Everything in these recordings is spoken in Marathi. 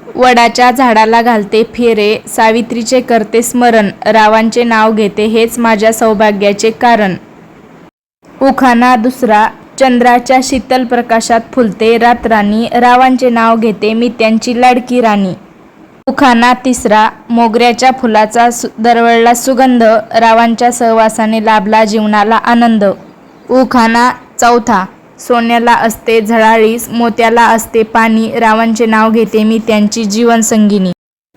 वडाच्या झाडाला घालते फेरे, सावित्रीचे करते स्मरण, रावांचे नाव घेते हेच माझ्या सौभाग्याचे कारण. उखाणा दुसरा. चंद्राच्या शीतल प्रकाशात फुलते रातराणी, रावांचे नाव घेते मी त्यांची लाडकी राणी. उखाणा तिसरा. मोगऱ्याच्या फुलाचा दरवळला सुगंध, रावांच्या सहवासाने लाभला जीवनाला आनंद. उखाणा चौथा. सोन्याला असते झळाळीस, मोत्याला असते पाणी, रावांचे नाव घेते मी त्यांची जीवनसंगिनी.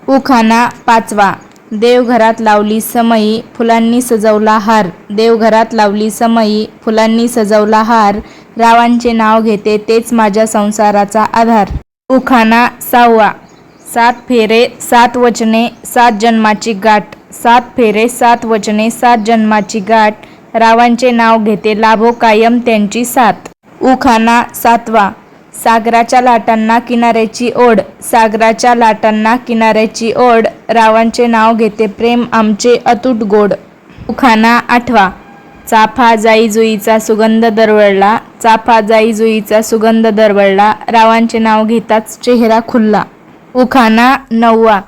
उखाणा पाचवा. देवघरात लावली समई, फुलांनी सजवला हार, देवघरात लावली समई, फुलांनी सजवला हार, रावांचे नाव घेते तेच माझ्या संसाराचा आधार. उखाणा सहावा. 7 फेरे 7 वचने 7 जन्माची गाठ, 7 फेरे 7 वचने 7 जन्माची गाठ, रावांचे नाव घेते लाभो कायम त्यांची साथ. उखाणा सातवा. सागराच्या लाटांना किनाऱ्याची ओढ, सागराच्या लाटांना किनाऱ्याची ओढ, रावांचे नाव घेते प्रेम आमचे अतूट गोड. उखाणा आठवा. चाफा जाई जुईचा सुगंध दरवळला, चाफा जाई जुईचा सुगंध दरवळला, रावांचे नाव घेताच चेहरा खुलला. उखाणा नववा.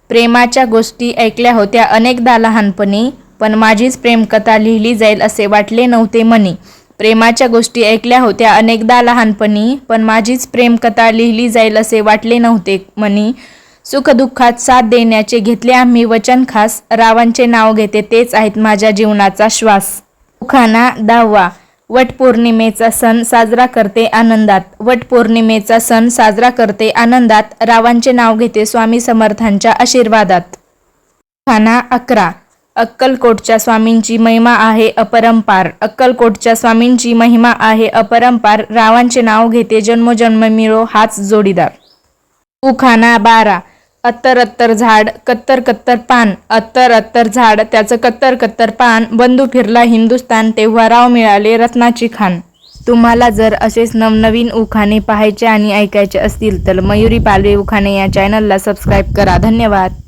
प्रेमाच्या गोष्टी ऐकल्या होत्या अनेकदा लहानपणी, पण माझीच प्रेमकथा लिहिली जाईल असे वाटले नव्हते मनी. प्रेमाच्या गोष्टी ऐकल्या होत्या अनेकदा लहानपणी, पण माझीच प्रेमकथा लिहिली जाईल असे वाटले नव्हते मनी. सुखदुःखात साथ देण्याचे घेतले आम्ही वचन खास, रावांचे नाव घेते तेच आहेत माझ्या जीवनाचा श्वास. उखाणा 10वा. वटपौर्णिमेचा सण साजरा करते आनंदात, वटपौर्णिमेचा सण साजरा करते आनंदात, रावांचे नाव घेते स्वामी समर्थांच्या आशीर्वादात. उखाणा 11. अक्कलकोटच्या स्वामींची महिमा आहे अपरंपार, अक्कलकोटच्या स्वामींची महिमा आहे अपरंपार, रावांचे नाव घेते जन्मोजन्म मिळो हाच जोडीदार. उखाणा 12. अत्तर अत्तर झाड कत्तर कत्तर पान, अत्तर अत्तर झाड त्याचं कत्तर कत्तर पान, बंधू फिरला हिंदुस्थान तेव्हा राव मिळाले रत्नाची खान. तुम्हाला जर असेच नवनवीन उखाणे पाहायचे आणि ऐकायचे असतील तर मयुरी पालवे उखाणे या चॅनलला सबस्क्राईब करा. धन्यवाद.